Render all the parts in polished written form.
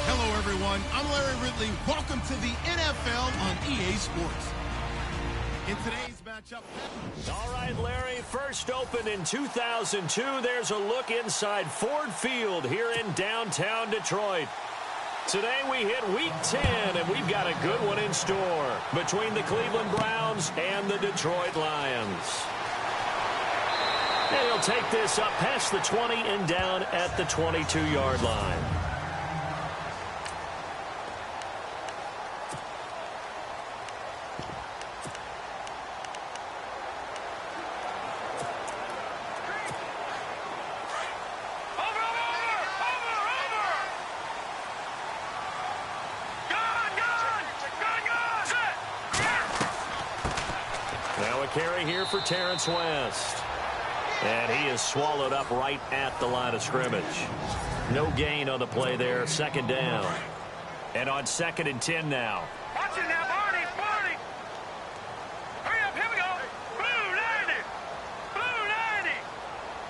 Hello, everyone. I'm Larry Ridley. Welcome to the NFL on EA Sports. In today's matchup... All right, Larry, first opened in 2002. There's a look inside Ford Field here in downtown Detroit. Today we hit Week 10, and we've got a good one in store between the Cleveland Browns and the Detroit Lions. And he'll take this up past the 20 and down at the 22-yard line. Now a carry here for Terrence West. And he is swallowed up right at the line of scrimmage. No gain on the play there, second down. And on 2nd and 10 now. Watch it now, Barney, Barney. Hurry up, here we go. Blue 90. Blue 90.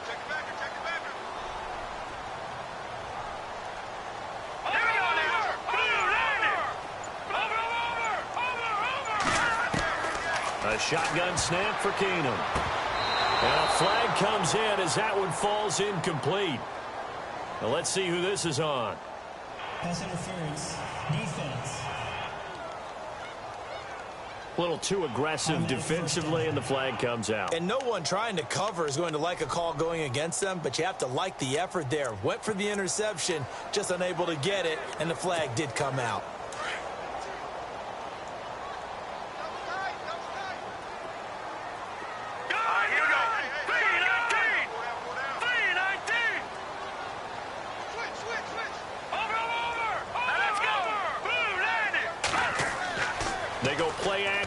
Check it back, check it back. Here we go now. Blue 90. Over. A shotgun snap for Keenum. And a flag comes in as that one falls incomplete. Now let's see who this is on. Pass interference, defense. A little too aggressive defensively, and the flag comes out. And no one trying to cover is going to like a call going against them, but you have to like the effort there. Went for the interception, just unable to get it, and the flag did come out.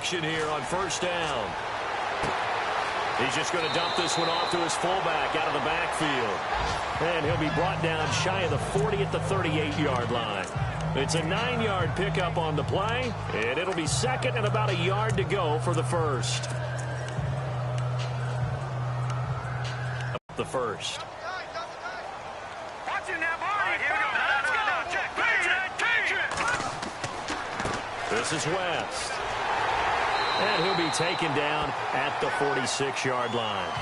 Here on first down. He's just going to dump this one off to his fullback out of the backfield. And he'll be brought down shy of the 40 at the 38-yard line. It's a 9-yard pickup on the play, and it'll be second and about a yard to go for the first. The first. Watch it now, Barney. Here we go. Let's go. Check. This is West. And he'll be taken down at the 46-yard line.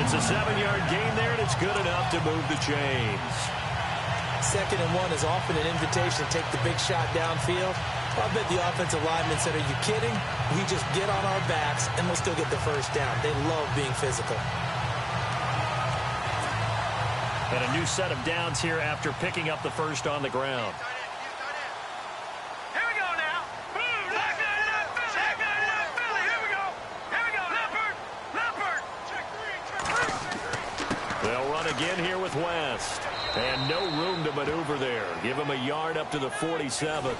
It's a 7-yard gain there, and it's good enough to move the chains. 2nd and 1 is often an invitation to take the big shot downfield. I bet the offensive lineman said, are you kidding? We just get on our backs, and we'll still get the first down. They love being physical. And a new set of downs here after picking up the first on the ground. Again here with West. And no room to maneuver there. Give him a yard up to the 47.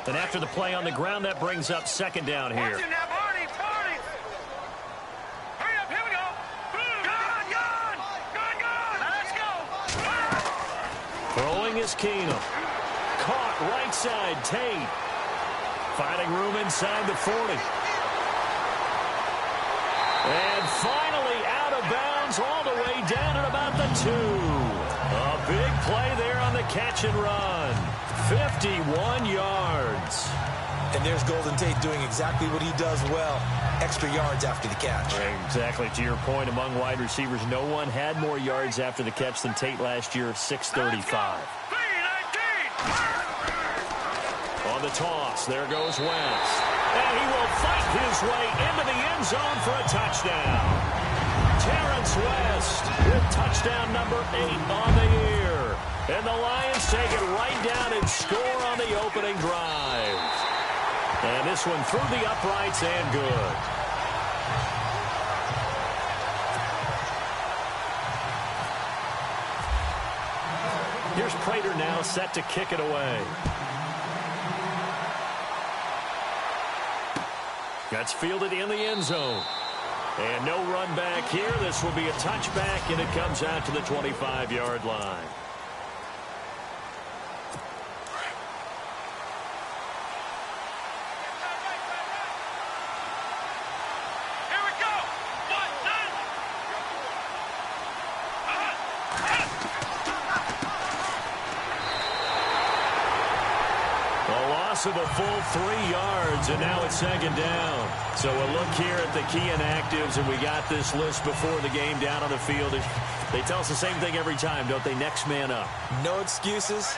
And after the play on the ground, that brings up second down here. Throwing is Keenum. Caught right side, Tate. Finding room inside the 40. And finally out of bounds all the way down at about the 2. A big play there on the catch and run. 51 yards. And there's Golden Tate doing exactly what he does well. Extra yards after the catch. Exactly. To your point, among wide receivers, no one had more yards after the catch than Tate last year, 635. On the toss, there goes West. And he will fight his way into the end zone for a touchdown. Terrence West with touchdown number 8 on the year. And the Lions take it right down and score on the opening drive. And this one through the uprights and good. Here's Prater now set to kick it away. That's fielded in the end zone. And no run back here. This will be a touchback, and it comes out to the 25-yard line. of a full 3 yards, and now it's second down. So we'll look here at the key inactives, and we got this list before the game down on the field. They tell us the same thing every time, don't they? Next man up. No excuses.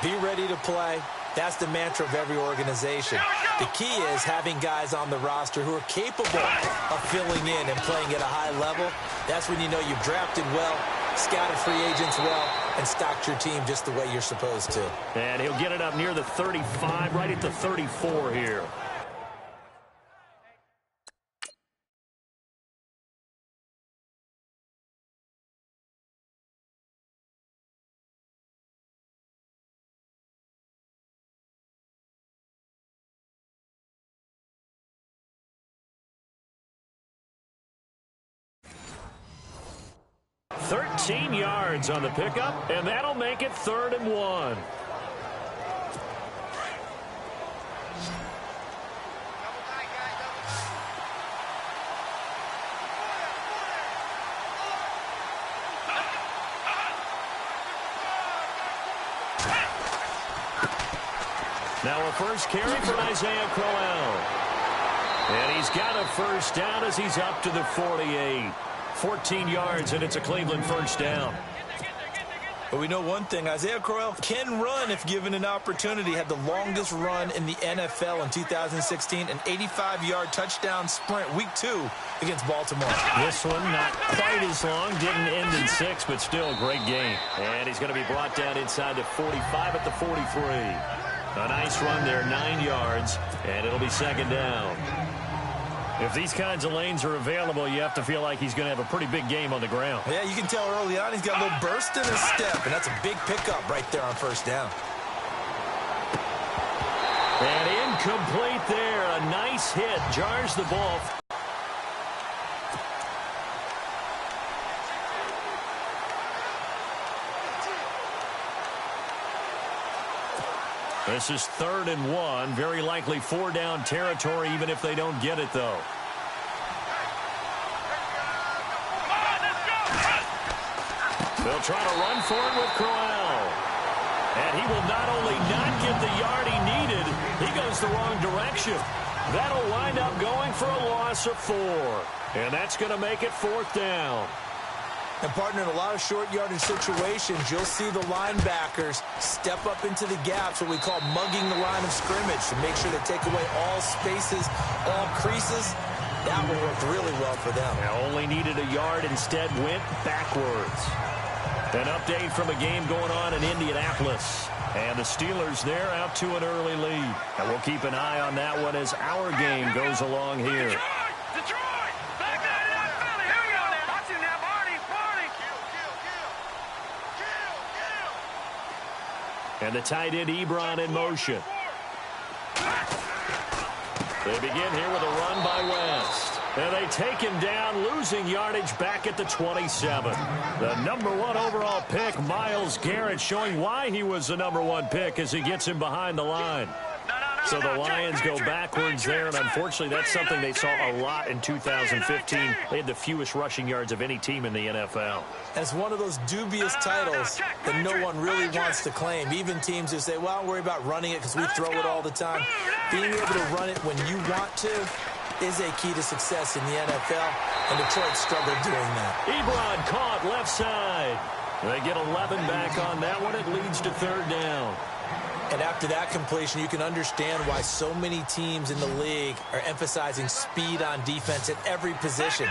Be ready to play. That's the mantra of every organization. The key is having guys on the roster who are capable of filling in and playing at a high level. That's when you know you've drafted well, scouted free agents well, and stocked your team just the way you're supposed to. And he'll get it up near the 35, right at the 34 here. $13 yards on the pickup, and that'll make it 3rd and 1. Now a first carry for Isaiah Crowell. And he's got a first down as he's up to the 48. 14 yards, and it's a Cleveland first down. But we know one thing, Isaiah Crowell can run if given an opportunity. Had the longest run in the NFL in 2016, an 85-yard touchdown sprint, week 2 against Baltimore. This one not quite as long, didn't end in 6, but still a great game. And he's going to be brought down inside the 45 at the 43. A nice run there, 9 yards, and it'll be second down. If these kinds of lanes are available, you have to feel like he's going to have a pretty big game on the ground. Yeah, you can tell early on he's got a little burst in his step, and that's a big pickup right there on first down. And incomplete there. A nice hit. Jars the ball. This is 3rd and 1. Very likely 4-down territory, even if they don't get it, though. They'll try to run for it with Crowell. And he will not only not get the yard he needed, he goes the wrong direction. That'll wind up going for a loss of 4. And that's going to make it 4th down. And, partner, in a lot of short yardage situations, you'll see the linebackers step up into the gaps, what we call mugging the line of scrimmage, to make sure they take away all spaces, all creases. That will work really well for them. Now only needed a yard, instead went backwards. An update from a game going on in Indianapolis. And the Steelers there out to an early lead. And we'll keep an eye on that one as our game goes along here. And the tight end Ebron in motion. They begin here with a run by West. And they take him down, losing yardage back at the 27. The #1 overall pick, Myles Garrett, showing why he was the #1 pick as he gets him behind the line. So the Lions go backwards there, and unfortunately that's something they saw a lot in 2015. They had the fewest rushing yards of any team in the NFL. And it's one of those dubious titles that no one really wants to claim. Even teams who say, well, I'll worry about running it because we throw it all the time. Being able to run it when you want to is a key to success in the NFL, and Detroit struggled doing that. Ebron caught left side. They get 11 back on that one. It leads to 3rd down. And after that completion, you can understand why so many teams in the league are emphasizing speed on defense at every position.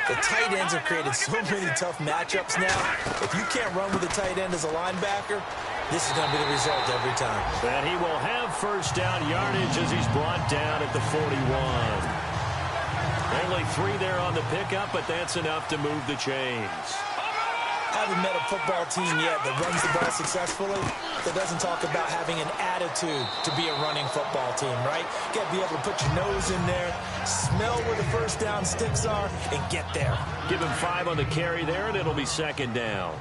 The tight ends have created so many tough matchups now. If you can't run with a tight end as a linebacker, this is going to be the result every time. And he will have first down yardage as he's brought down at the 41. Only 3 there on the pickup, but that's enough to move the chains. I haven't met a football team yet that runs the ball successfully that doesn't talk about having an attitude to be a running football team, right? You got to be able to put your nose in there, smell where the first down sticks are, and get there. Give him 5 on the carry there, and it'll be second down.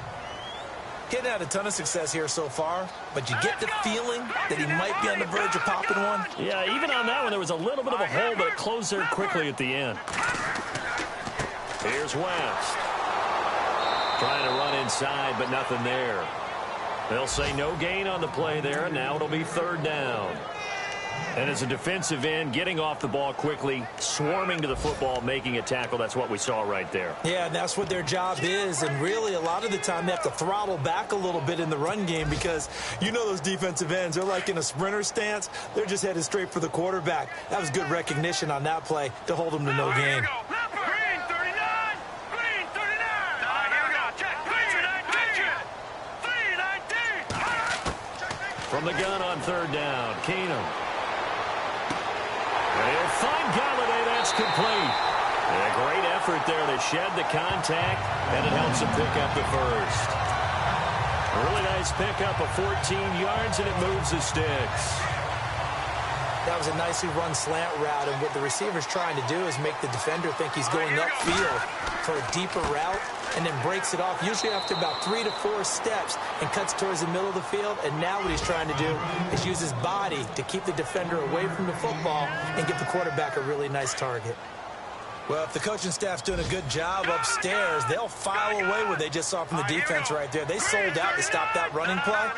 He hadn't had a ton of success here so far, but you get the feeling that he might be on the verge of popping one. Yeah, even on that one, there was a little bit of a hole, but it closed there quickly at the end. Here's West. Trying to run inside, but nothing there. They'll say no gain on the play there, and now it'll be 3rd down. And as a defensive end, getting off the ball quickly, swarming to the football, making a tackle, that's what we saw right there. Yeah, and that's what their job is. And really, a lot of the time, they have to throttle back a little bit in the run game because you know those defensive ends, they're like in a sprinter stance. They're just headed straight for the quarterback. That was good recognition on that play to hold them to no gain. Green 39! Green 39! Here we go. Check. Green 19! From the gun on third down, Keenum. They'll find Galladay. That's complete. A great effort there to shed the contact, and it helps him pick up the first. A really nice pickup of 14 yards, and it moves the sticks. That was a nicely run slant route, and what the receiver's trying to do is make the defender think he's going upfield for a deeper route, and then breaks it off, usually after about 3 to 4 steps, and cuts towards the middle of the field. And now what he's trying to do is use his body to keep the defender away from the football and give the quarterback a really nice target. Well, if the coaching staff's doing a good job upstairs, they'll file away what they just saw from the defense right there. They sold out to stop that running play.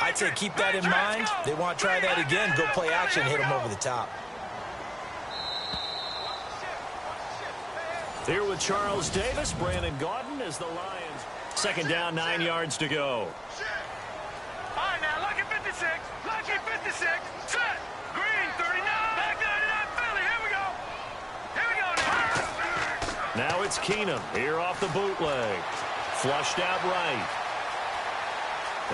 I'd say keep that in mind. They want to try that again, go play action, hit them over the top. Here with Charles Davis, Brandon Gaudin as the Lions. Second down, 9 yards to go. All right, now, lucky 56. Lucky 56. Set. Green 39. Back 99 Philly. Here we go. Here we go now. Now it's Keenum here off the bootleg. Flushed out right.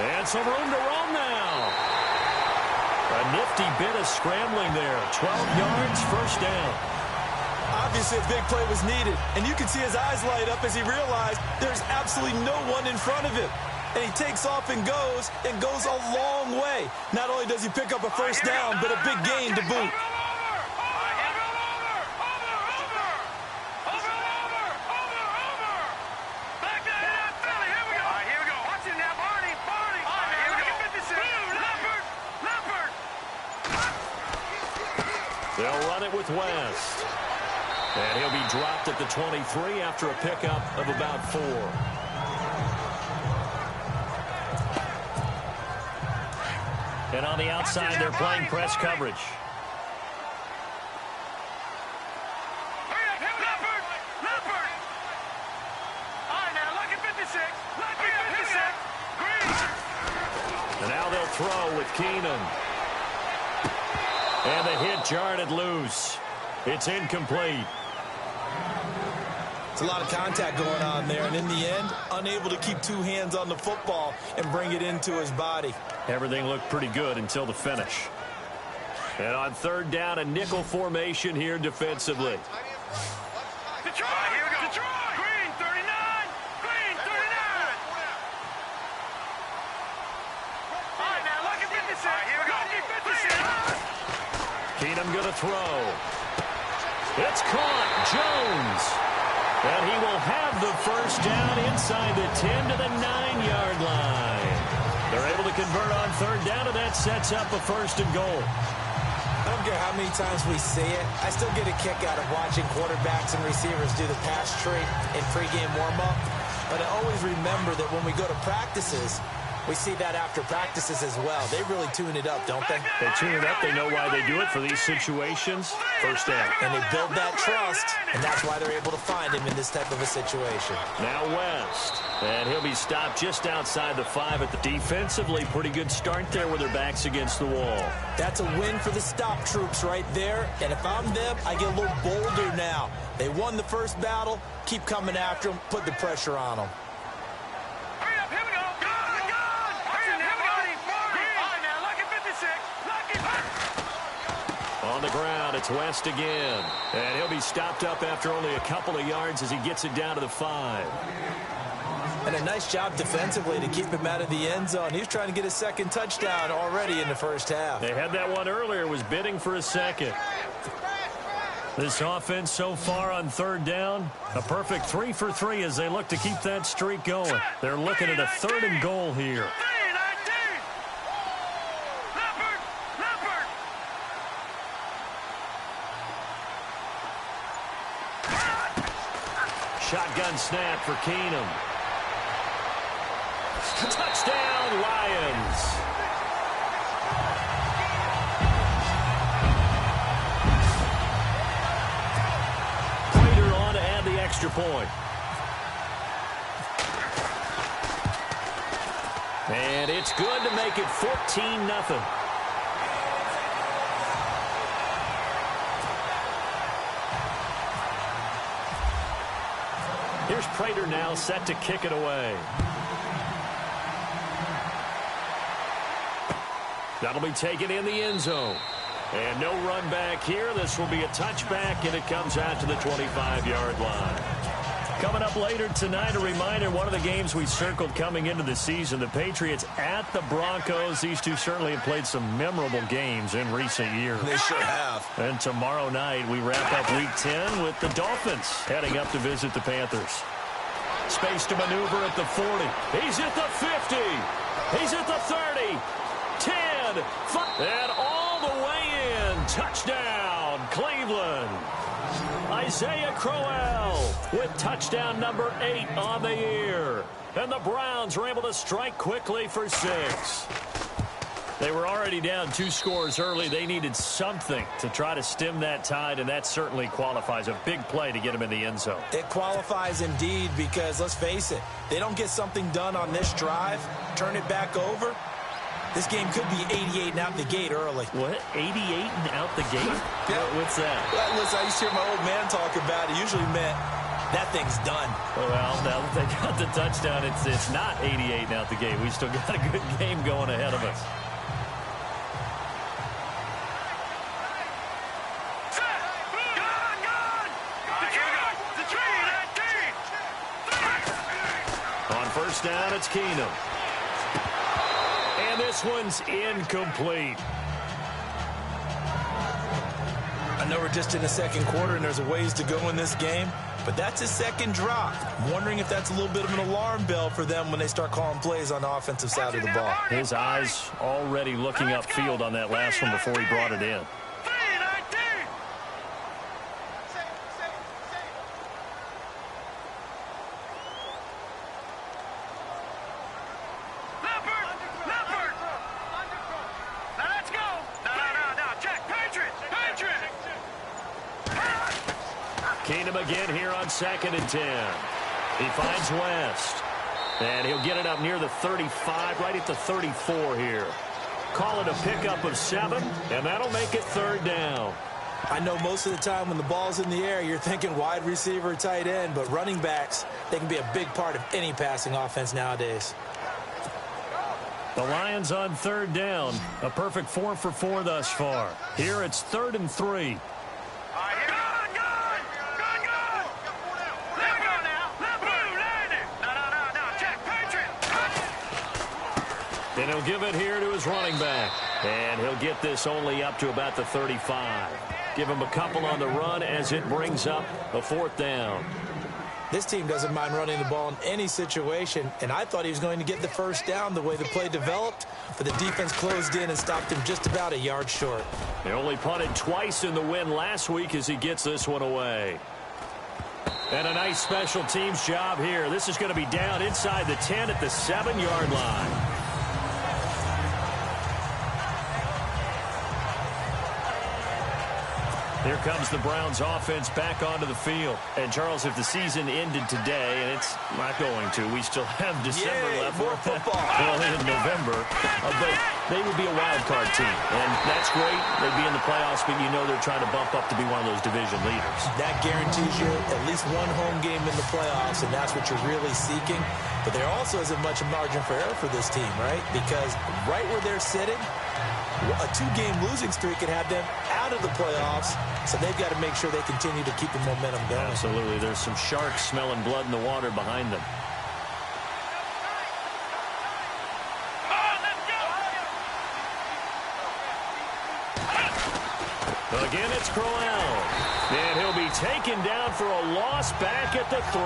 And some room to run now. A nifty bit of scrambling there. 12 yards, first down. Obviously, a big play was needed, and you can see his eyes light up as he realized there's absolutely no one in front of him. And he takes off and goes a long way. Not only does he pick up a first down, but a big gain to boot. They'll run it with West. And he'll be dropped at the 23 after a pickup of about 4. And on the outside, they're playing press coverage. And now they'll throw with Keenum. And the hit jarred it loose. It's incomplete. It's a lot of contact going on there, and in the end, unable to keep 2 hands on the football and bring it into his body. Everything looked pretty good until the finish. And on third down, a nickel formation here defensively. Detroit! Here we go. Detroit! Green 39! Green 39! All right, now, lucky 56. Here we go. Lucky 56. Keenum going to throw. It's caught. Jones. And he will have the first down inside the 10 to the 9-yard line. They're able to convert on third down, and that sets up a first and goal. I don't care how many times we see it. I still get a kick out of watching quarterbacks and receivers do the pass tree in pregame warm-up. But I always remember that when we go to practices, we see that after practices as well. They really tune it up, don't they? They tune it up. They know why they do it for these situations. First down. And they build that trust, and that's why they're able to find him in this type of a situation. Now West. And he'll be stopped just outside the 5 at the defensively. Pretty good start there with their backs against the wall. That's a win for the stop troops right there. And if I'm them, I get a little bolder now. They won the first battle. Keep coming after them. Put the pressure on them. On the ground, it's West again. And he'll be stopped up after only a couple of yards as he gets it down to the 5. And a nice job defensively to keep him out of the end zone. He was trying to get his second touchdown already in the first half. They had that one earlier, was bidding for a second. This offense so far on third down, a perfect 3 for 3 as they look to keep that streak going. They're looking at a 3rd and goal here. Shotgun snap for Keenum. Touchdown, Lions. extra point. And it's good to make it 14-0. Here's Prater now set to kick it away. That'll be taken in the end zone. And no run back here. This will be a touchback, and it comes out to the 25-yard line. Coming up later tonight, a reminder, one of the games we circled coming into the season, the Patriots at the Broncos. These two certainly have played some memorable games in recent years. They sure have. And tomorrow night, we wrap up Week 10 with the Dolphins heading up to visit the Panthers. Space to maneuver at the 40. He's at the 50. He's at the 30. 10. 5, and all the way in. Touchdown, Cleveland. Isaiah Crowell with touchdown number 8 on the year. And the Browns were able to strike quickly for 6. They were already down 2 scores early. They needed something to try to stem that tide, and that certainly qualifies. A big play to get them in the end zone. It qualifies indeed because, let's face it, they don't get something done on this drive, turn it back over. This game could be 88 and out the gate early. What? 88 and out the gate? Yeah. What's that? Well, listen, I used to hear my old man talk about it. Usually meant that thing's done. Well, now that they got the touchdown, it's not 88 and out the gate. We still got a good game going ahead of us. On first down, it's Keenum. And this one's incomplete. I know we're just in the second quarter and there's a ways to go in this game, but that's his second drop. I'm wondering if that's a little bit of an alarm bell for them when they start calling plays on the offensive side of the ball. His eyes already looking upfield on that last one before he brought it in. Keenum again here on 2nd and 10. He finds West. And he'll get it up near the 35, right at the 34 here. Call it a pickup of 7, and that'll make it 3rd down. I know most of the time when the ball's in the air, you're thinking wide receiver, tight end, but running backs, they can be a big part of any passing offense nowadays. The Lions on 3rd down. A perfect 4 for 4 thus far. Here it's 3rd and 3. And he'll give it here to his running back. And he'll get this only up to about the 35. Give him a couple on the run as it brings up a 4th down. This team doesn't mind running the ball in any situation, and I thought he was going to get the first down the way the play developed, but the defense closed in and stopped him just about a yard short. They only punted twice in the win last week as he gets this one away. And a nice special teams job here. This is going to be down inside the 10 at the 7-yard line. Here comes the Browns offense back onto the field. And, Charles, if the season ended today, and it's not going to, we still have December left. More football. Well, in November. But they would be a wild card team. And that's great. They'd be in the playoffs, but you know they're trying to bump up to be one of those division leaders. That guarantees you at least one home game in the playoffs, and that's what you're really seeking. But there also isn't much margin for error for this team, right? Because right where they're sitting, a 2-game losing streak could have them out of the playoffs, so they've got to make sure they continue to keep the momentum going. Absolutely. There's some sharks smelling blood in the water behind them. Again, it's Crowell. And he'll be taken down for a loss back at the 3.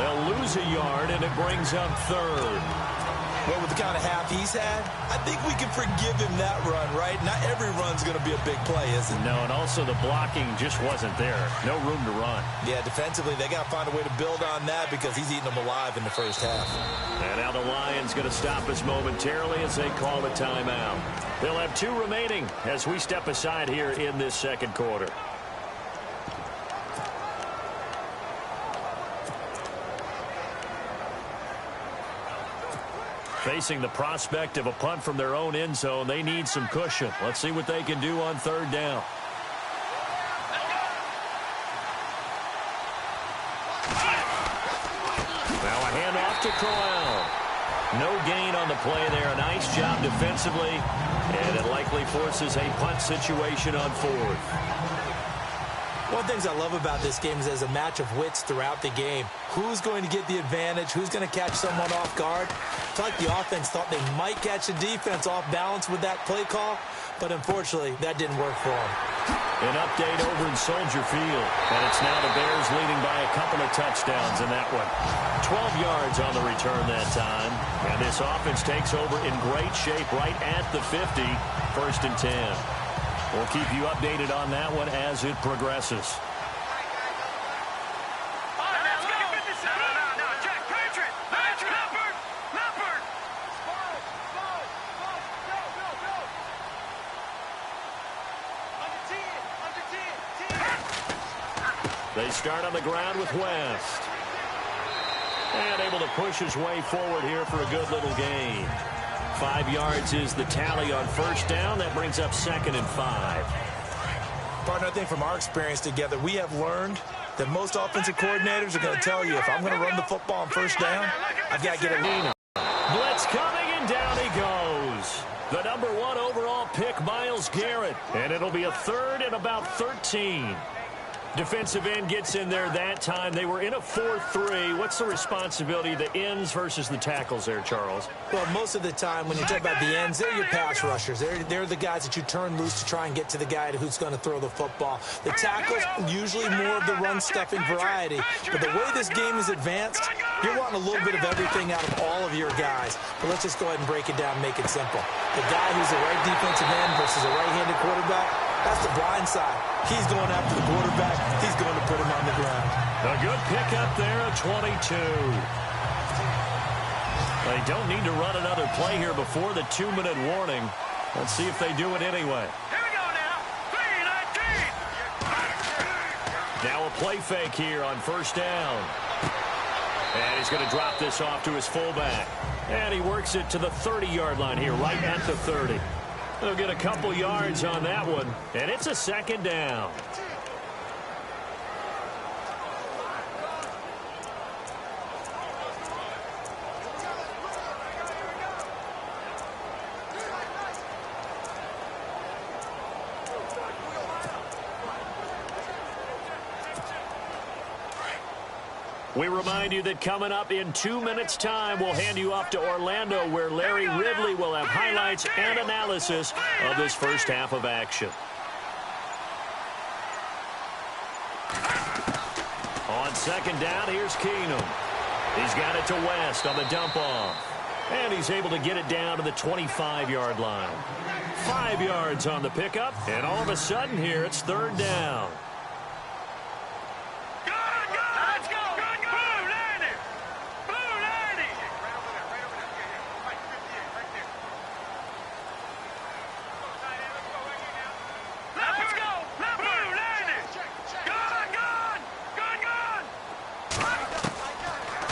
They'll lose a yard, and it brings up 3rd. Well, with the kind of half he's had, I think we can forgive him that run, right? Not every run's going to be a big play, is it? No, and also the blocking just wasn't there. No room to run. Yeah, defensively, they got to find a way to build on that because he's eating them alive in the first half. And now the Lions going to stop us momentarily as they call a timeout. They'll have 2 remaining as we step aside here in this second quarter. Facing the prospect of a punt from their own end zone, they need some cushion. Let's see what they can do on third down. Now a handoff to Crowell. No gain on the play there. A nice job defensively, and it likely forces a punt situation on fourth. One of the things I love about this game is there's a match of wits throughout the game. Who's going to get the advantage? Who's going to catch someone off guard? I feel like the offense thought they might catch the defense off balance with that play call, but unfortunately, that didn't work for them. An update over in Soldier Field, and it's now the Bears leading by a couple of touchdowns in that one. 12 yards on the return that time, and this offense takes over in great shape right at the 50, 1st and 10. We'll keep you updated on that one as it progresses. They start on the ground with West. And able to push his way forward here for a good little gain. 5 yards is the tally on first down. That brings up 2nd and 5. Partner, I think from our experience together, we have learned that most offensive coordinators are going to tell you, if I'm going to run the football on first down, I've got to get a lead on. Blitz coming, and down he goes. The number 1 overall pick, Myles Garrett. And it'll be a 3rd and about 13. Defensive end gets in there that time. They were in a 4-3. What's the responsibility of the ends versus the tackles there, Charles? Well, most of the time when you talk about the ends, they're your pass rushers. They're the guys that you turn loose to try and get to the guy who's going to throw the football. The tackles, usually more of the run-stuffing variety. But the way this game is advanced, you're wanting a little bit of everything out of all of your guys. But let's just go ahead and break it down and make it simple. The guy who's the right defensive end versus a right-handed quarterback, that's the blind side. He's going after the quarterback. He's going to put him on the ground. A good pickup there at 22. They don't need to run another play here before the 2-minute warning. Let's see if they do it anyway. Here we go now. 3-19. Now a play fake here on first down. And he's going to drop this off to his fullback. And he works it to the 30-yard line here, right at the 30. They'll get a couple yards on that one, and it's a 2nd down. We remind you that coming up in 2 minutes' time, we'll hand you off to Orlando, where Larry Ridley will have highlights and analysis of this first half of action. On 2nd down, here's Keenum. He's got it to West on the dump-off. And he's able to get it down to the 25-yard line. 5 yards on the pickup, and all of a sudden here, it's 3rd down.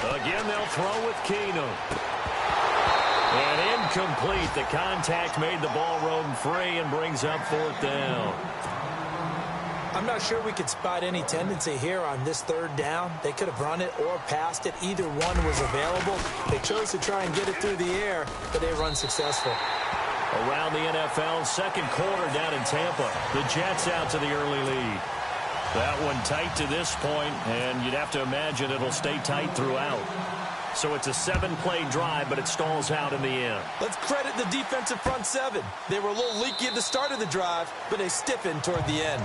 Again, they'll throw with Keenum. And incomplete. The contact made the ball roam free and brings up 4th down. I'm not sure we could spot any tendency here on this 3rd down. They could have run it or passed it. Either one was available. They chose to try and get it through the air, but they run successful. Around the NFL, 2nd quarter down in Tampa. The Jets out to the early lead. That one tight to this point, and you'd have to imagine it'll stay tight throughout. So it's a 7-play drive, but it stalls out in the end. Let's credit the defensive front 7. They were a little leaky at the start of the drive, but they stiffened toward the end.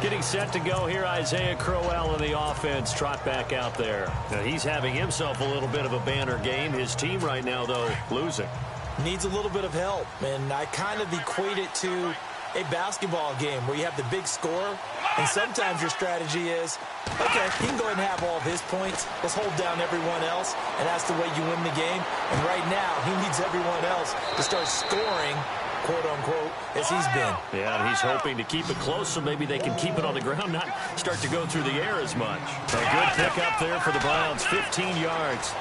Getting set to go here, Isaiah Crowell in the offense. Trot back out there. Now, he's having himself a little bit of a banner game. His team right now, though, losing. Needs a little bit of help, and I kind of equate it to a basketball game where you have the big scorer, and sometimes your strategy is, okay, he can go ahead and have all of his points. Let's hold down everyone else, and that's the way you win the game. And right now, he needs everyone else to start scoring quote-unquote, as he's been. Yeah, and he's hoping to keep it close so maybe they can keep it on the ground, not start to go through the air as much. A good pick up there for the Browns, 15 yards.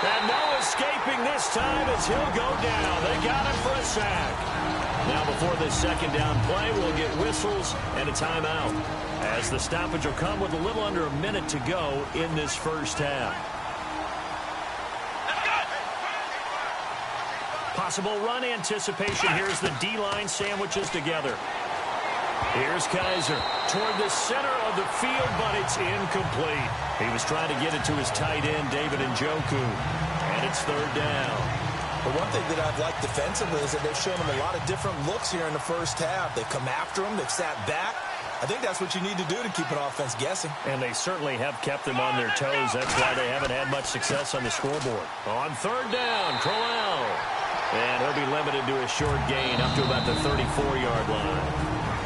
And no escaping this time as he'll go down. They got him for a sack. Now before this second down play, we'll get whistles and a timeout, as the stoppage will come with a little under a minute to go in this first half. Possible run anticipation. Here's the D-line sandwiches together. Here's Kaiser toward the center of the field, but it's incomplete. He was trying to get it to his tight end, David Njoku, and it's third down. But one thing that I've liked defensively is that they've shown him a lot of different looks here in the first half. They've come after him. They've sat back. I think that's what you need to do to keep an offense guessing. And they certainly have kept them on their toes. That's why they haven't had much success on the scoreboard. On third down, Crowell. And he'll be limited to a short gain up to about the 34-yard line.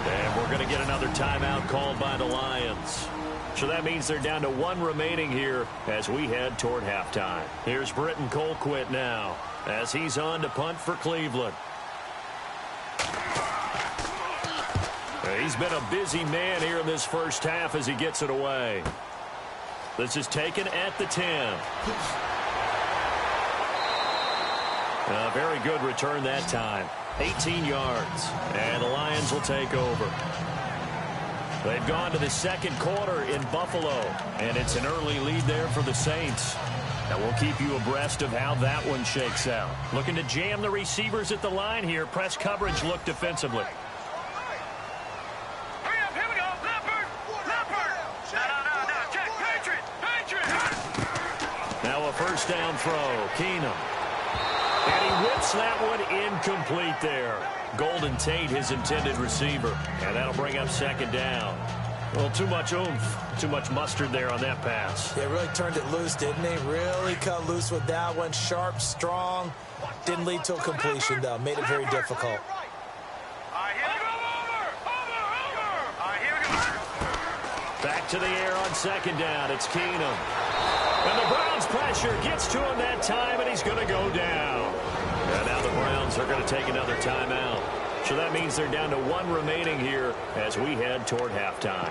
And we're going to get another timeout called by the Lions. So that means they're down to one remaining here as we head toward halftime. Here's Britton Colquitt now as he's on to punt for Cleveland. He's been a busy man here in this first half as he gets it away. This is taken at the 10. A very good return that time. 18 yards. And the Lions will take over. They've gone to the second quarter in Buffalo. And it's an early lead there for the Saints. Now we'll keep you abreast of how that one shakes out. Looking to jam the receivers at the line here. Press coverage look defensively. Hurry up, here we go. Leopard. No, check. Patriot. Now a first down throw. Keenum. And he whips that one incomplete there. Golden Tate, his intended receiver. And that'll bring up second down. Well, too much oomph, too much mustard there on that pass. They really turned it loose, didn't they? Really cut loose with that one. Sharp, strong. Didn't lead to a completion, though. Made it very difficult. Back to the air on second down. It's Keenum. And the Browns pressure gets to him that time, and he's going to go down. And now the Browns are going to take another timeout. So that means they're down to one remaining here as we head toward halftime.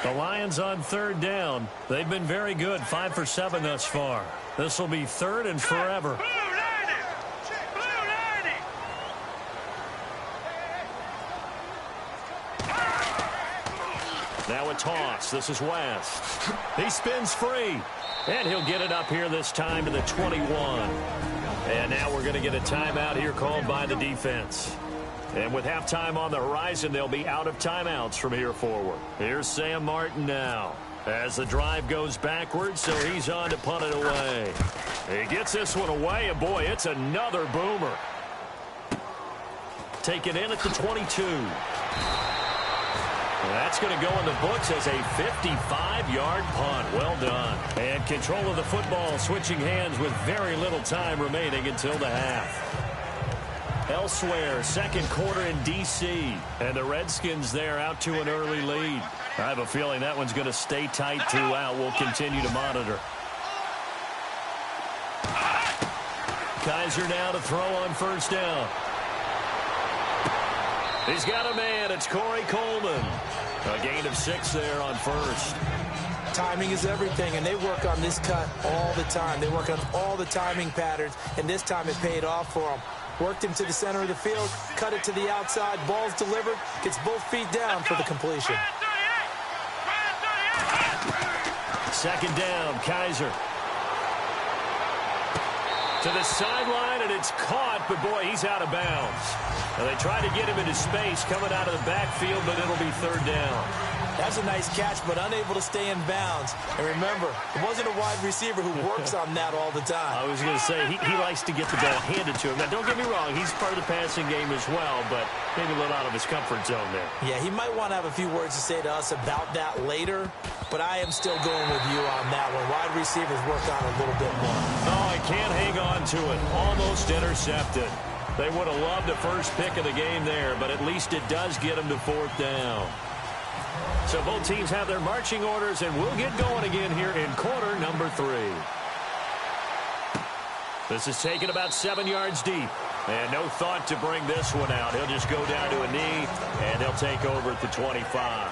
The Lions on third down. They've been very good, 5 for 7 thus far. This will be third and forever. Now a toss. This is West. He spins free. And he'll get it up here this time to the 21. And now we're going to get a timeout here called by the defense. And with halftime on the horizon, they'll be out of timeouts from here forward. Here's Sam Martin now as the drive goes backwards, so he's on to punt it away. He gets this one away, and boy, it's another boomer. Taken in at the 22. That's going to go in the books as a 55-yard punt. Well done. And control of the football switching hands with very little time remaining until the half. Elsewhere, second quarter in D.C. And the Redskins there out to an early lead. I have a feeling that one's going to stay tight throughout. We'll continue to monitor. Kaiser now to throw on first down. He's got a man. It's Corey Coleman. A gain of 6 there on first. Timing is everything, and they work on this cut all the time. They work on all the timing patterns, and this time it paid off for them. Worked him to the center of the field, cut it to the outside, ball's delivered, gets both feet down for the completion. Second down, Kaiser. To the sideline, and it's caught, but boy, he's out of bounds. And they try to get him into space coming out of the backfield, but it'll be third down. That's a nice catch, but unable to stay in bounds. And remember, it wasn't a wide receiver who works on that all the time. I was going to say, he likes to get the ball handed to him. Now, don't get me wrong, he's part of the passing game as well, but maybe a little out of his comfort zone there. Yeah, he might want to have a few words to say to us about that later, but I am still going with you on that one. Wide receivers work on a little bit more. Oh, I can't hang on to it. Almost intercepted. They would have loved the first pick of the game there, but at least it does get them to 4th down. So both teams have their marching orders, and we'll get going again here in quarter number 3. This is taken about 7 yards deep. And no thought to bring this one out. He'll just go down to a knee, and they'll take over at the 25.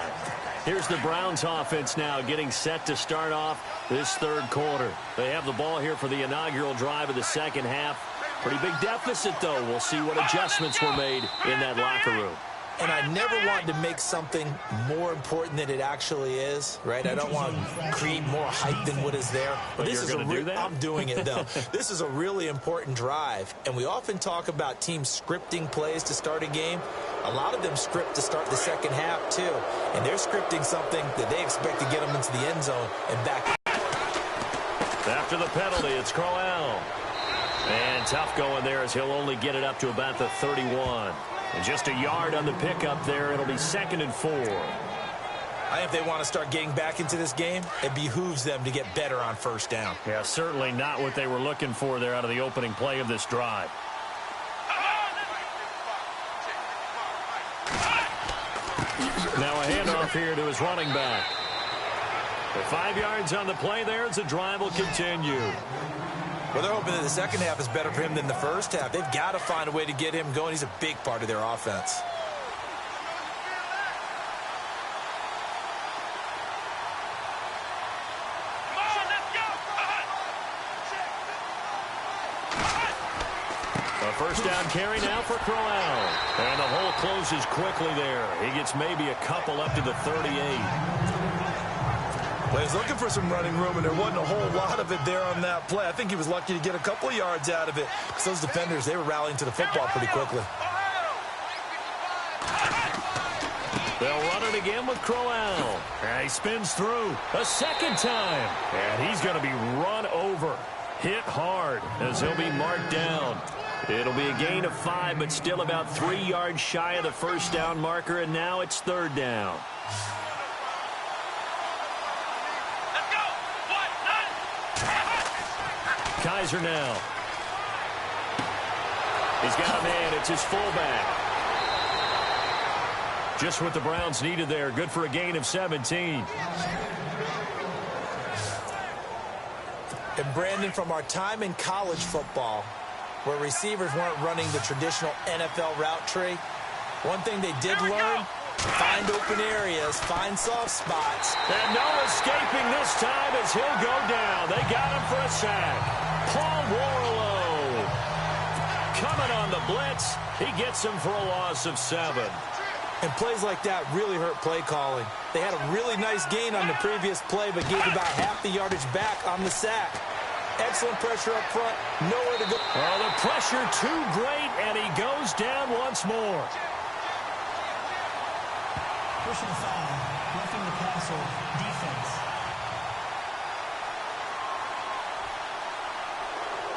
Here's the Browns offense now getting set to start off this 3rd quarter. They have the ball here for the inaugural drive of the 2nd half. Pretty big deficit, though. We'll see what adjustments were made in that locker room. And I never want to make something more important than it actually is, right? I don't want to create more hype than what is there. But this is do that? I'm doing it, though. This is a really important drive. And we often talk about teams scripting plays to start a game. A lot of them script to start the 2nd half, too. And they're scripting something that they expect to get them into the end zone and back. After the penalty, it's Canale. And tough going there as he'll only get it up to about the 31. And just a yard on the pickup there. It'll be 2nd and 4. I think if they want to start getting back into this game, it behooves them to get better on 1st down. Yeah, certainly not what they were looking for there out of the opening play of this drive. Now a handoff here to his running back. The 5 yards on the play there as the drive will continue. Well, they're hoping that the 2nd half is better for him than the 1st half. They've got to find a way to get him going. He's a big part of their offense. A 1st down carry now for Canale. And the hole closes quickly there. He gets maybe a couple up to the 38. Well, he's looking for some running room, and there wasn't a whole lot of it there on that play. I think he was lucky to get a couple of yards out of it. Because those defenders, they were rallying to the football pretty quickly. They'll run it again with Canale. And he spins through a 2nd time. And he's going to be run over. Hit hard as he'll be marked down. It'll be a gain of 5, but still about 3 yards shy of the 1st down marker, and now it's 3rd down. Kaiser now. He's got a man. It's his fullback. Just what the Browns needed there. Good for a gain of 17. And Brandon, from our time in college football, where receivers weren't running the traditional NFL route tree, one thing they did learn, find open areas, find soft spots. And no escaping this time as he'll go down. They got him for a sack. Paul Warlow coming on the blitz. He gets him for a loss of 7. And plays like that really hurt play calling. They had a really nice gain on the previous play, but gave about half the yardage back on the sack. Excellent pressure up front. Nowhere to go. Oh, the pressure too great, and he goes down once more. Personal foul, roughing the passer, defense.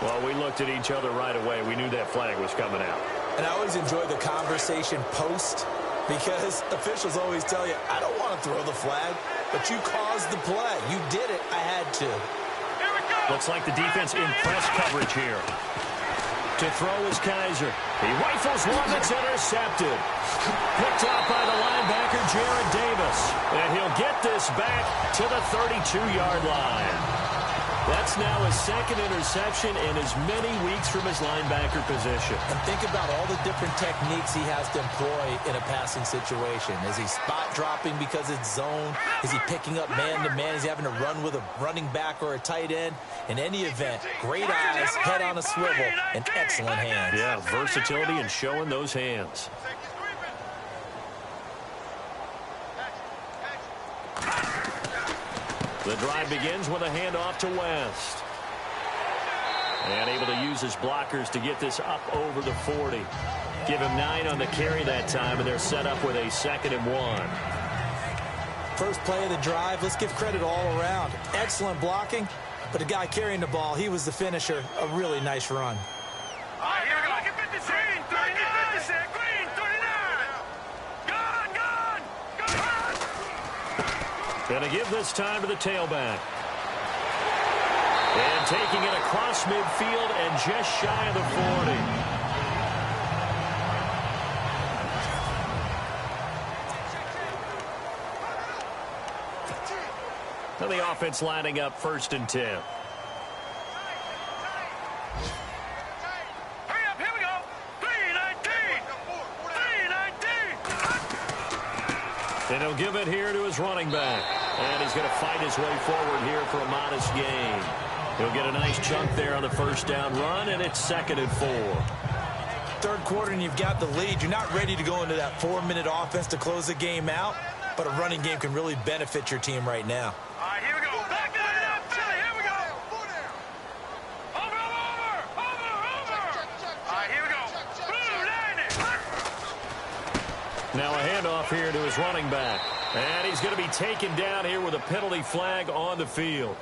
Well, we looked at each other right away. We knew that flag was coming out. And I always enjoy the conversation post, because officials always tell you, I don't want to throw the flag, but you caused the play. You did it. I had to. Looks like the defense in press coverage here. To throw is Kaiser. He rifles one that's intercepted. Picked off by the linebacker, Jared Davis. And he'll get this back to the 32-yard line. That's now his 2nd interception in as many weeks from his linebacker position. And think about all the different techniques he has to employ in a passing situation. Is he spot dropping because it's zone? Is he picking up man-to-man? Is he having to run with a running back or a tight end? In any event, great eyes, head on a swivel, and excellent hands. Yeah, versatility and showing those hands. The drive begins with a handoff to West. And able to use his blockers to get this up over the 40. Give him 9 on the carry that time, and they're set up with a 2nd and 1. First play of the drive, let's give credit all around. Excellent blocking, but the guy carrying the ball, he was the finisher. A really nice run. All right, here we go. Look at 56. Green, 39. 56. Green, 39. Gone. Going to give this time to the tailback. And taking it across midfield and just shy of the 40. And the offense lining up 1st and 10. Hurry up, here we go. 319. 319. And he'll give it here to his running back. And he's going to fight his way forward here for a modest gain. He'll get a nice chunk there on the 1st down run, and it's 2nd and 4. 3rd quarter and you've got the lead. You're not ready to go into that 4-minute offense to close the game out, but a running game can really benefit your team right now. All right, here we go. Back line it up, Philly. Here we go. Over. All right, here we go. Blue, landing. Now a handoff here to his running back. And he's going to be taken down here with a penalty flag on the field.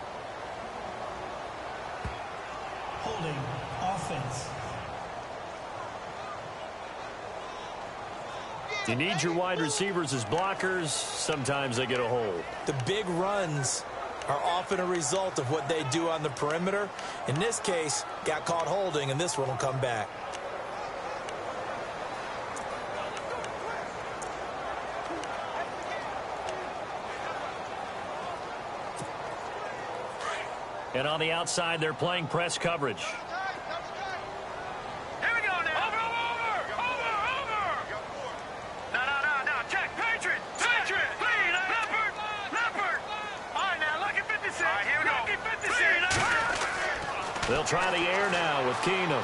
Holding offense. You need your wide receivers as blockers. Sometimes they get a hold. The big runs are often a result of what they do on the perimeter. In this case, got caught holding, and this one will come back. And on the outside, they're playing press coverage. Here we go now. Over. No. Check. Patriot. Clean. Leopard. All right, now, lucky 56. All right, here we go. Lucky 56. They'll try the air now with Keenum.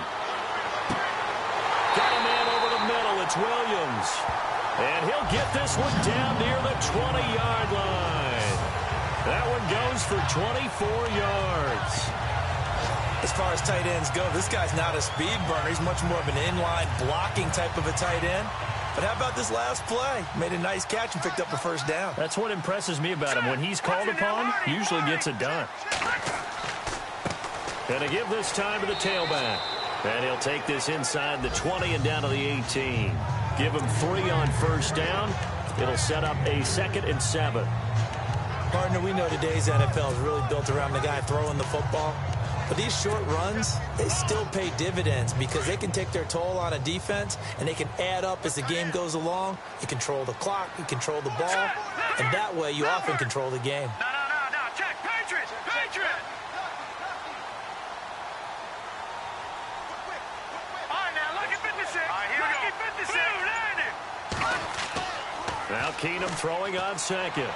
Got a man over the middle. It's Williams. And he'll get this one down near the 20-yard line. That one goes for 24 yards. As far as tight ends go, this guy's not a speed burner. He's much more of an inline blocking type of a tight end. But how about this last play? Made a nice catch and picked up a 1st down. That's what impresses me about him. When he's called upon, he usually gets it done. And to give this time to the tailback. And he'll take this inside the 20 and down to the 18. Give him 3 on 1st down. It'll set up a 2nd and 7. Partner, we know today's NFL is really built around the guy throwing the football. But these short runs, they still pay dividends because they can take their toll on a defense, and they can add up as the game goes along. You control the clock, you control the ball, and that way you often control the game. No. Check. Patriot. All right, now, lucky 56. All right, here we go. Lucky 56. Blue, landing. Now Keenum throwing on 2nd.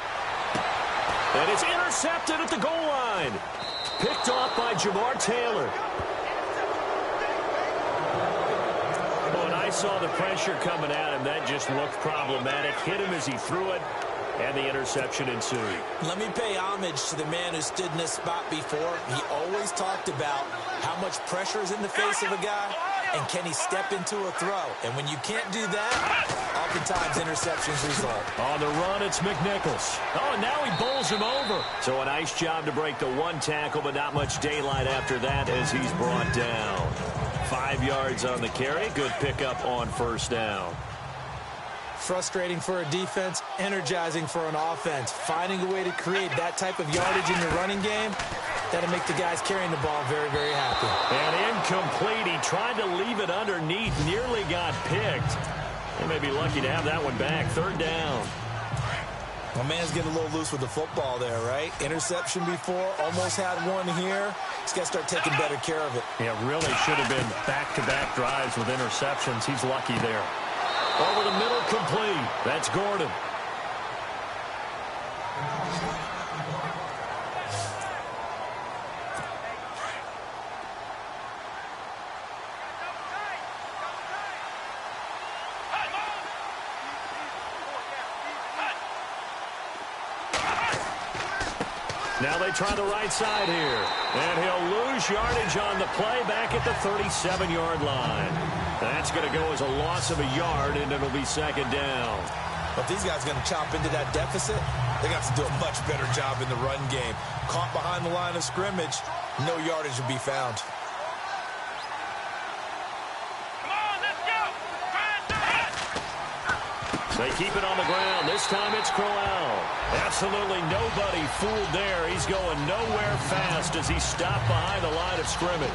And it's intercepted at the goal line. Picked off by Jamar Taylor. When I saw the pressure coming at him, that just looked problematic. Hit him as he threw it, and the interception ensued. Let me pay homage to the man who stood in this spot before. He always talked about how much pressure is in the face of a guy, and can he step into a throw. And when you can't do that, oftentimes interceptions result. On the run, it's McNichols. Oh, and now he bowls him over. So a nice job to break the 1 tackle, but not much daylight after that as he's brought down. 5 yards on the carry. Good pickup on 1st down. Frustrating for a defense, energizing for an offense. Finding a way to create that type of yardage in your running game, that'll make the guys carrying the ball very, very happy. And incomplete. He tried to leave it underneath, nearly got picked. They may be lucky to have that one back. 3rd down. My man's getting a little loose with the football there, right? Interception before, almost had one here. He's got to start taking better care of it. Yeah, really should have been back-to-back drives with interceptions. He's lucky there. Over the middle, complete. That's Gordon. Now they try the right side here. And he'll lose yardage on the play back at the 37-yard line. That's going to go as a loss of a yard, and it'll be 2nd down. But these guys are going to chop into that deficit. They got to do a much better job in the run game. Caught behind the line of scrimmage, no yardage will be found. Come on, let's go. They keep it on the ground. This time it's Crowell. Absolutely nobody fooled there. He's going nowhere fast as he stopped behind the line of scrimmage.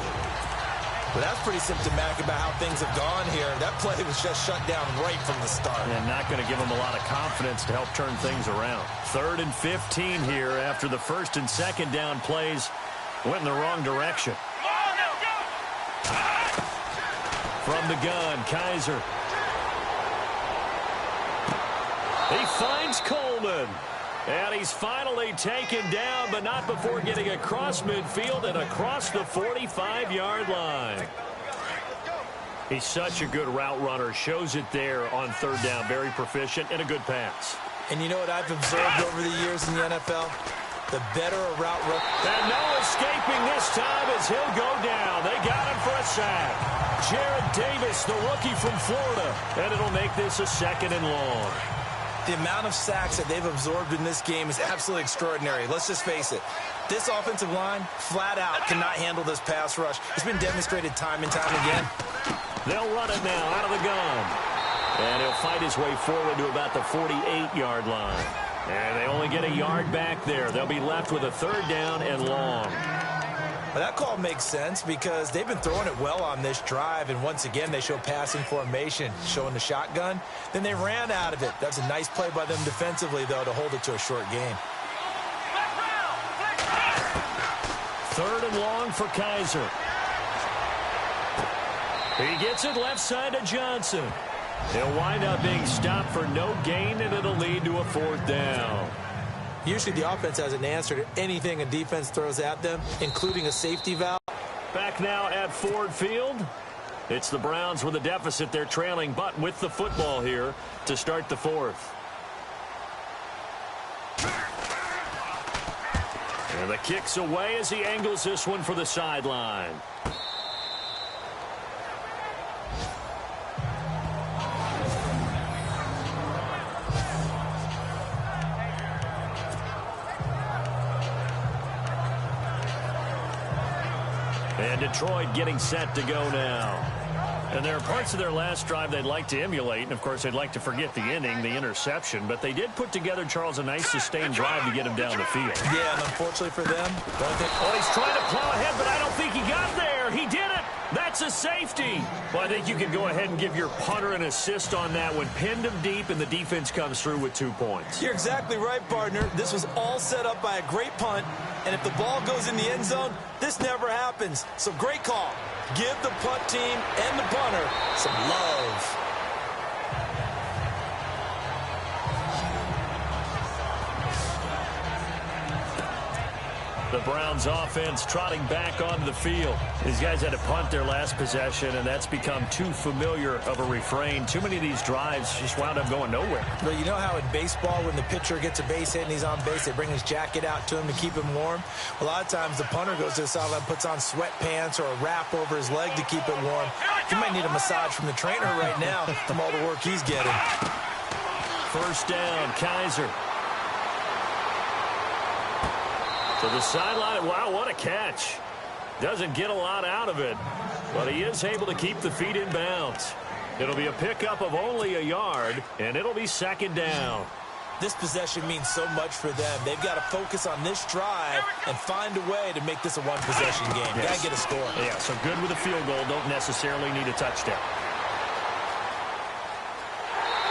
Well, that's pretty symptomatic about how things have gone here. That play was just shut down right from the start. And not going to give them a lot of confidence to help turn things around. 3rd and 15 here after the 1st and 2nd down plays went in the wrong direction. From the gun, Kaiser. He finds Coleman. And he's finally taken down, but not before getting across midfield and across the 45-yard line. He's such a good route runner. Shows it there on 3rd down. Very proficient and a good pass. And you know what I've observed over the years in the NFL? The better a route runner. And no escaping this time as he'll go down. They got him for a sack. Jared Davis, the rookie from Florida. And it'll make this a 2nd and long. The amount of sacks that they've absorbed in this game is absolutely extraordinary. Let's just face it. This offensive line, flat out, cannot handle this pass rush. It's been demonstrated time and time again. They'll run it now out of the gun. And he'll fight his way forward to about the 48-yard line. And they only get a yard back there. They'll be left with a 3rd down and long. Well, that call makes sense because they've been throwing it well on this drive, and once again they show passing formation, showing the shotgun. Then they ran out of it. That's a nice play by them defensively, though, to hold it to a short game. 3rd and long for Kaiser. He gets it left side to Johnson. He'll wind up being stopped for no gain, and it'll lead to a 4th down. Usually the offense has an answer to anything a defense throws at them, including a safety valve. Back now at Ford Field. It's the Browns with a deficit. They're trailing, but with the football here to start the 4th. And the kick's away as he angles this one for the sideline. And Detroit getting set to go now. And there are parts of their last drive they'd like to emulate. And, of course, they'd like to forget the inning, the interception. But they did put together, Charles, a nice sustained drive to get him down the field. Yeah, and unfortunately for them, he's trying to plow ahead, but I don't think he got there. He did it. That's a safety. Well, I think you can go ahead and give your punter an assist on that one. Pinned him deep, and the defense comes through with 2 points. You're exactly right, partner. This was all set up by a great punt. And if the ball goes in the end zone, this never happens. So great call. Give the punt team and the punter some love. The Browns offense trotting back onto the field. These guys had to punt their last possession, and that's become too familiar of a refrain. Too many of these drives just wound up going nowhere. Well, you know how in baseball, when the pitcher gets a base hit and he's on base, they bring his jacket out to him to keep him warm? A lot of times the punter goes to the sideline, puts on sweatpants or a wrap over his leg to keep it warm. He might need a massage from the trainer right now from all the work he's getting. 1st down, Kaiser. To the sideline. Wow, what a catch. Doesn't get a lot out of it, but he is able to keep the feet in bounds. It'll be a pickup of only a yard, and it'll be 2nd down. This possession means so much for them. They've got to focus on this drive and find a way to make this a one-possession game. Yes. Got to get a score. Yeah, so good with a field goal. Don't necessarily need a touchdown.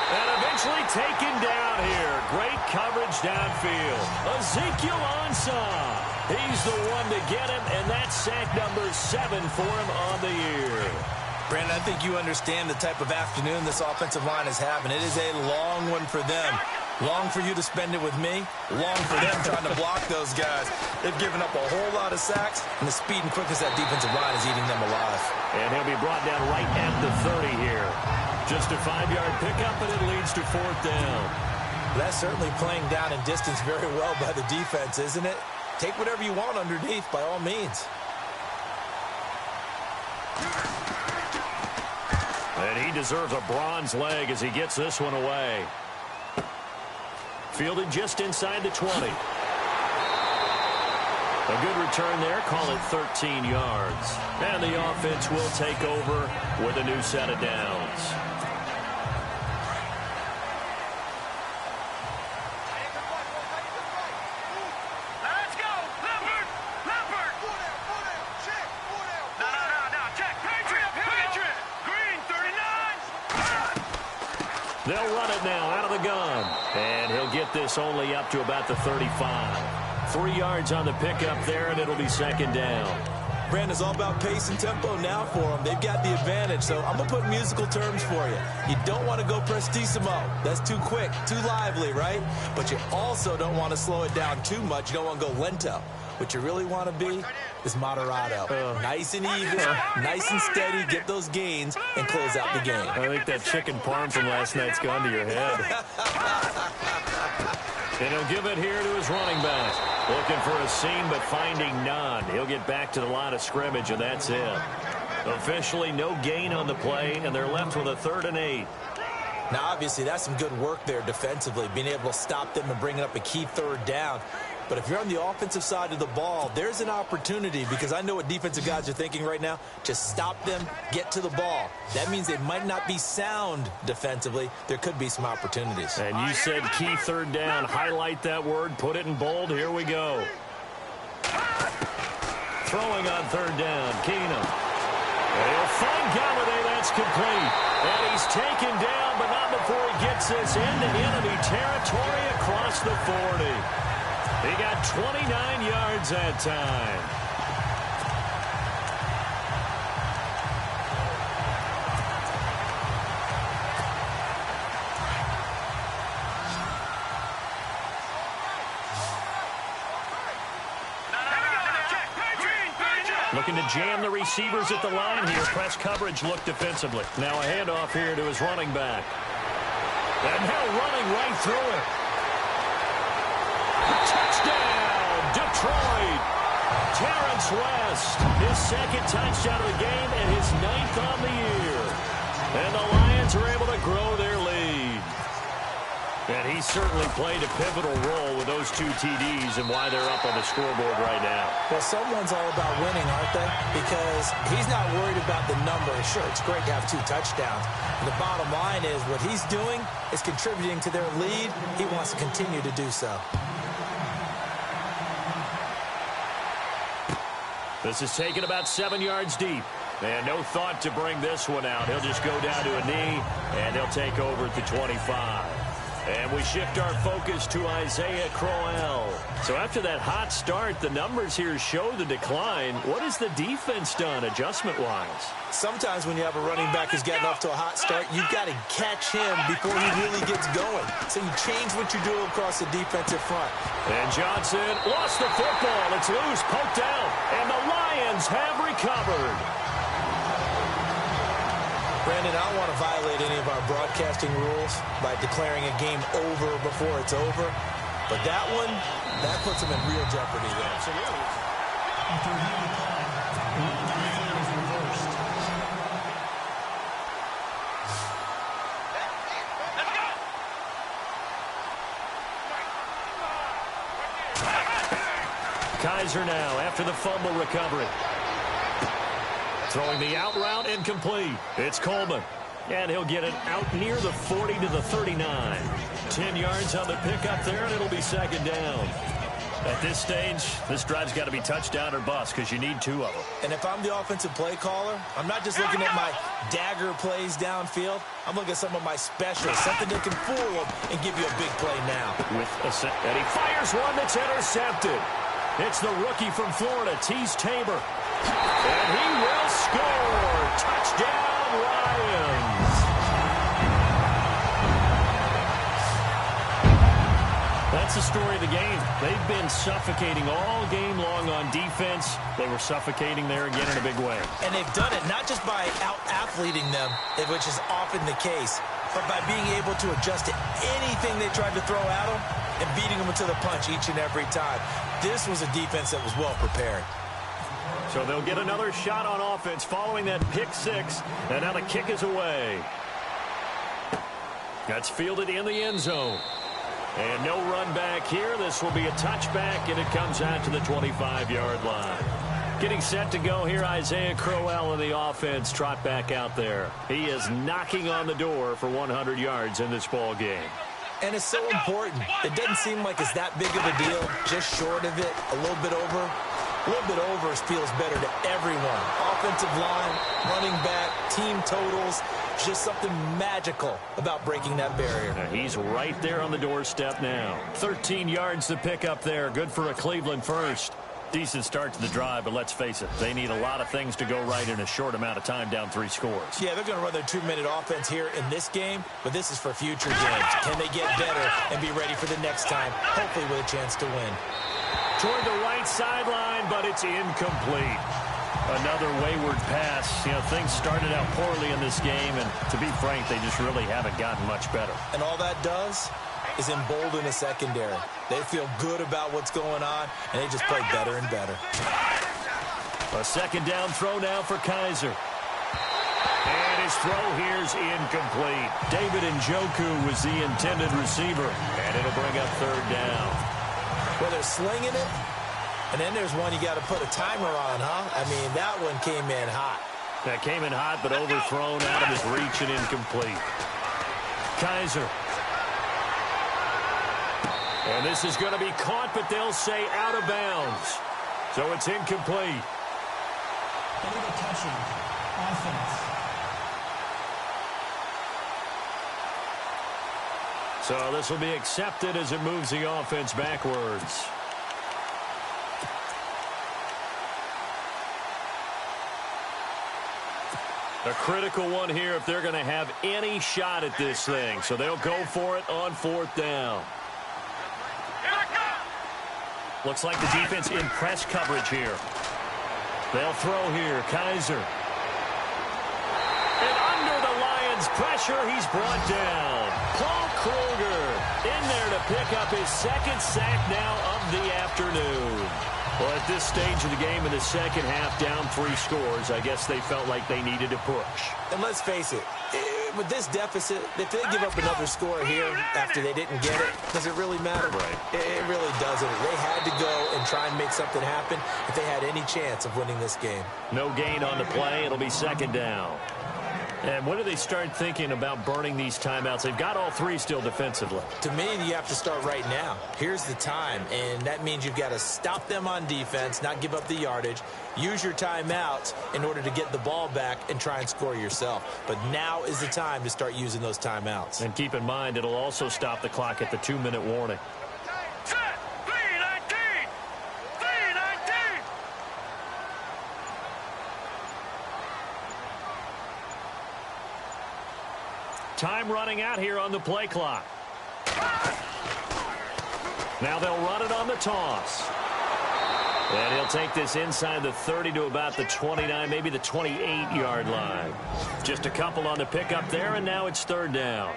And eventually taken down here. Great coverage downfield. Ezekiel Ansah. He's the one to get him, and that's sack number 7 for him on the year. Brandon, I think you understand the type of afternoon this offensive line is having. It is a long one for them. Long for you to spend it with me. Long for them trying to block those guys. They've given up a whole lot of sacks, and the speed and quickness of that defensive line is eating them alive. And he'll be brought down right at the 30 here. Just a 5-yard pickup, and it leads to 4th down. That's certainly playing down in distance very well by the defense, isn't it? Take whatever you want underneath, by all means. And he deserves a bronze leg as he gets this one away. Fielded just inside the 20. A good return there. Call it 13 yards. And the offense will take over with a new set of downs. Let's go! Leopard! Leopard! No, check! They'll run it now out of the gun. And he'll get this only up to about the 35. 3 yards on the pickup there, and it'll be second down. Brandon's all about pace and tempo now for them. They've got the advantage, so I'm going to put musical terms for you. You don't want to go prestissimo. That's too quick, too lively, right? But you also don't want to slow it down too much. You don't want to go lento. What you really want to be is moderato. Nice and even, nice and steady, get those gains, and close out the game. I think that chicken parm from last night's gone to your head. And he'll give it here to his running back. Looking for a seam, but finding none. He'll get back to the line of scrimmage, and that's it. Officially no gain on the play, and they're left with a 3rd and 8. Now, obviously, that's some good work there defensively, being able to stop them and bringing up a key 3rd down. But if you're on the offensive side of the ball, there's an opportunity, because I know what defensive guys are thinking right now. Just stop them, get to the ball. That means they might not be sound defensively. There could be some opportunities. And you said key 3rd down. Highlight that word. Put it in bold. Here we go. Throwing on 3rd down. Keenum. And he'll find Galladay. That's complete. And he's taken down, but not before he gets this into enemy territory across the 40. He got 29 yards that time. Looking to jam the receivers at the line here. Press coverage look defensively. Now a handoff here to his running back. And now running right through it. Touchdown, Detroit. Terrence West, his 2nd touchdown of the game and his 9th on the year. And the Lions are able to grow their lead. And he certainly played a pivotal role with those 2 TDs and why they're up on the scoreboard right now. Well, someone's all about winning, aren't they? Because he's not worried about the numbers. Sure, it's great to have 2 touchdowns. The bottom line is what he's doing is contributing to their lead. He wants to continue to do so. This is taken about 7 yards deep. And no thought to bring this one out. He'll just go down to a knee, and they'll take over at the 25. And we shift our focus to Isaiah Crowell. So after that hot start, the numbers here show the decline. What has the defense done adjustment-wise? Sometimes when you have a running back who's gotten off to a hot start, you've got to catch him before he really gets going. So you change what you do across the defensive front. And Johnson lost the football. It's loose, poked out, and the Lions have recovered. Brandon, I don't want to violate any of our broadcasting rules by declaring a game over before it's over. But that one, that puts them in real jeopardy there. Absolutely. After a heavy call, the is reversed. Kaiser now after the fumble recovery. Throwing the out route incomplete. It's Coleman. And he'll get it out near the 40 to the 39. 10 yards on the pickup there, and it'll be second down. At this stage, this drive's got to be touchdown or bust because you need 2 of them. And if I'm the offensive play caller, I'm not just looking at my dagger plays downfield. I'm looking at some of my specials, something that can fool them and give you a big play now. And he fires one that's intercepted. It's the rookie from Florida, Tease Tabor. And he will score. Touchdown, Lions. That's the story of the game. They've been suffocating all game long on defense. They were suffocating there again in a big way. And they've done it not just by out-athleting them, which is often the case, but by being able to adjust to anything they tried to throw at them and beating them to the punch each and every time. This was a defense that was well prepared. So they'll get another shot on offense following that pick 6, and now the kick is away. That's fielded in the end zone. And no run back here. This will be a touchback, and it comes out to the 25-yard line. Getting set to go here, Isaiah Crowell in the offense. Trot back out there. He is knocking on the door for 100 yards in this ball game. And it's so important. It doesn't seem like it's that big of a deal. Just short of it, a little bit over. A little bit over feels better to everyone. Offensive line, running back, team totals. Just something magical about breaking that barrier. He's right there on the doorstep now. 13 yards to pick up there. Good for a Cleveland first. Decent start to the drive, but let's face it, they need a lot of things to go right in a short amount of time, down 3 scores. Yeah, they're going to run their 2-minute offense here in this game, but this is for future games. Can they get better and be ready for the next time, hopefully with a chance to win? Toward the right sideline, but it's incomplete. Another wayward pass. You know, things started out poorly in this game, and to be frank, they just really haven't gotten much better. And all that does is embolden a secondary. They feel good about what's going on, and they just play better and better. A second down throw now for Kaiser. And his throw here's incomplete. David Njoku was the intended receiver, and it'll bring up 3rd down. Well, they're slinging it, and then there's one you got to put a timer on, huh? I mean, that one came in hot. That came in hot, but overthrown out of his reach and incomplete. Kaiser. And this is going to be caught, but they'll say out of bounds. So it's incomplete. Illegal catching. Offense. So this will be accepted as it moves the offense backwards. A critical one here if they're going to have any shot at this thing. So they'll go for it on 4th down. Looks like the defense in press coverage here. They'll throw here. Kaiser. And under the Lions' pressure, he's brought down. Paul Kruger in there to pick up his 2nd sack now of the afternoon. Well, at this stage of the game in the second half, down 3 scores, I guess they felt like they needed to push. And let's face it, with this deficit, if they give up another score here after they didn't get it, does it really matter? Right. It really doesn't. They had to go and try and make something happen if they had any chance of winning this game. No gain on the play. It'll be 2nd down. And when do they start thinking about burning these timeouts? They've got all 3 still defensively. To me, you have to start right now. Here's the time, and that means you've got to stop them on defense, not give up the yardage, use your timeouts in order to get the ball back and try and score yourself. But now is the time to start using those timeouts. And keep in mind, it'll also stop the clock at the 2-minute warning. Time running out here on the play clock. Now they'll run it on the toss. And he'll take this inside the 30 to about the 29, maybe the 28-yard line. Just a couple on the pickup there, and now it's 3rd down.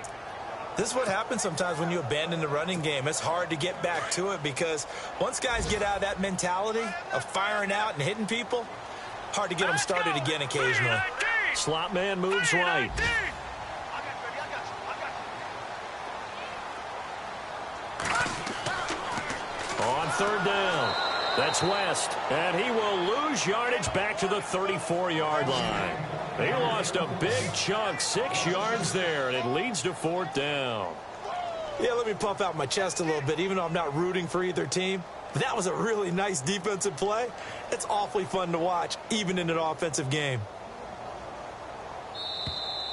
This is what happens sometimes when you abandon the running game. It's hard to get back to it because once guys get out of that mentality of firing out and hitting people, hard to get them started again occasionally. Slot man moves right. On 3rd down, that's West, and he will lose yardage back to the 34-yard line. He lost a big chunk, 6 yards there, and it leads to 4th down. Yeah, let me puff out my chest a little bit, even though I'm not rooting for either team. But that was a really nice defensive play. It's awfully fun to watch, even in an offensive game.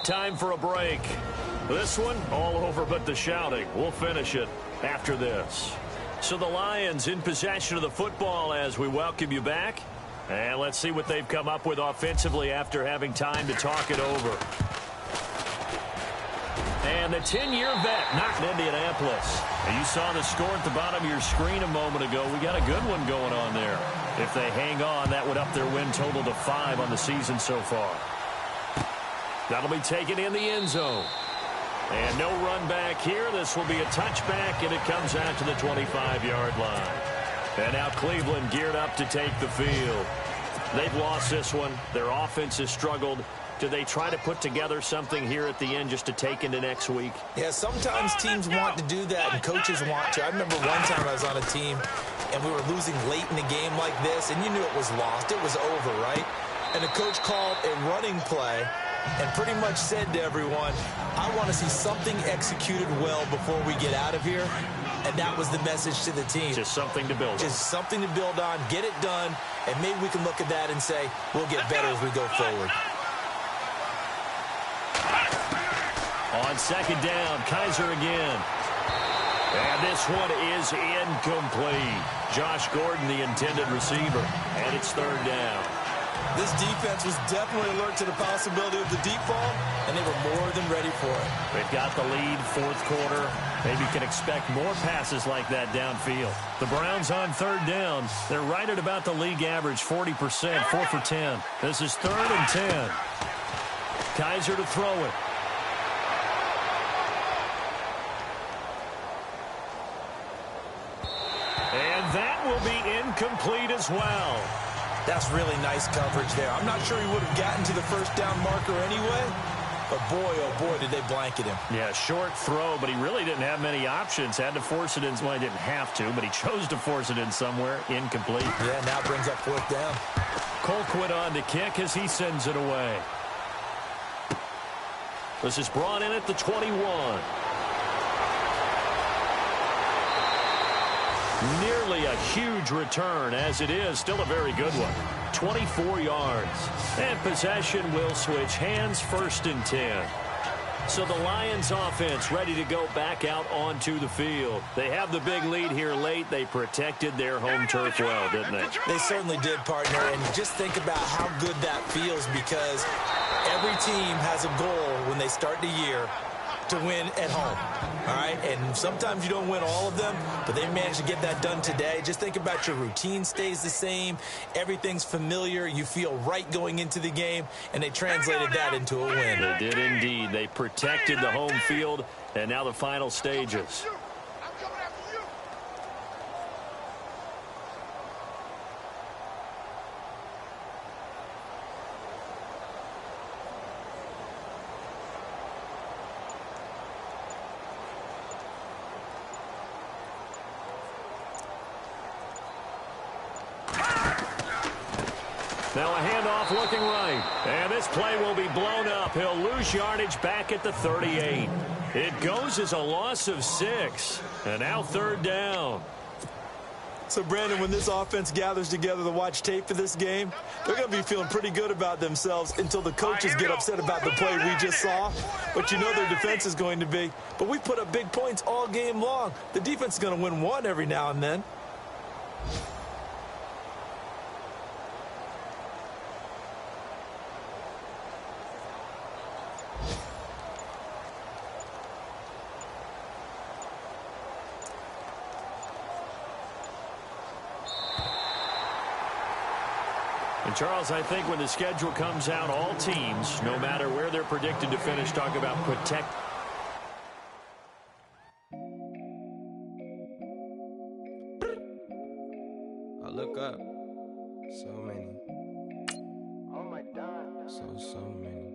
Time for a break. This one, all over but the shouting. We'll finish it after this. So the Lions in possession of the football as we welcome you back. And let's see what they've come up with offensively after having time to talk it over. And the 10-year vet knocked Indianapolis. And you saw the score at the bottom of your screen a moment ago. We got a good one going on there. If they hang on, that would up their win total to 5 on the season so far. That'll be taken in the end zone. And no run back here. This will be a touchback, and it comes out to the 25-yard line. And now Cleveland geared up to take the field. They've lost this one. Their offense has struggled. Do they try to put together something here at the end just to take into next week? Yeah, sometimes teams want to do that, and coaches want to. I remember one time I was on a team, and we were losing late in the game like this, and you knew it was lost. It was over, right? And the coach called a running play and pretty much said to everyone, I want to see something executed well before we get out of here. And that was the message to the team. Just something to build on. Just something to build on, get it done, and maybe we can look at that and say, we'll get better as we go forward. On second down, Kaiser again. And this one is incomplete. Josh Gordon, the intended receiver. And it's third down. This defense was definitely alert to the possibility of the deep ball, and they were more than ready for it. They've got the lead, fourth quarter. Maybe can expect more passes like that downfield. The Browns on third down. They're right at about the league average, 40%, 4 for 10. This is 3rd and 10. Kaiser to throw it. And that will be incomplete as well. That's really nice coverage there. I'm not sure he would have gotten to the first down marker anyway, but boy, oh boy, did they blanket him. Yeah, short throw, but he really didn't have many options. Had to force it in. Well, he didn't have to, but he chose to force it in somewhere. Incomplete. Yeah, now brings up 4th down. Colquitt on to kick as he sends it away. This is brought in at the 21. Nearly a huge return, as it is still a very good one. 24 yards. And possession will switch hands, 1st and 10. So the Lions offense ready to go back out onto the field. They have the big lead here late. They protected their home turf well, didn't they? They certainly did, partner. And just think about how good that feels, because every team has a goal when they start the year to win at home, all right? And sometimes you don't win all of them, but they managed to get that done today. Just think about your routine stays the same. Everything's familiar. You feel right going into the game, and they translated that into a win. They did indeed. They protected the home field, and now the final stages. Now a handoff looking right. And this play will be blown up. He'll lose yardage back at the 38. It goes as a loss of 6. And now 3rd down. So, Brandon, when this offense gathers together to watch tape for this game, they're going to be feeling pretty good about themselves until the coaches get upset about the play we just saw. But you know their defense is going to be. But we put up big points all game long. The defense is going to win one every now and then. And, Charles, I think when the schedule comes out, all teams, no matter where they're predicted to finish, talk about protect. I look up. So many. Oh my God. So many.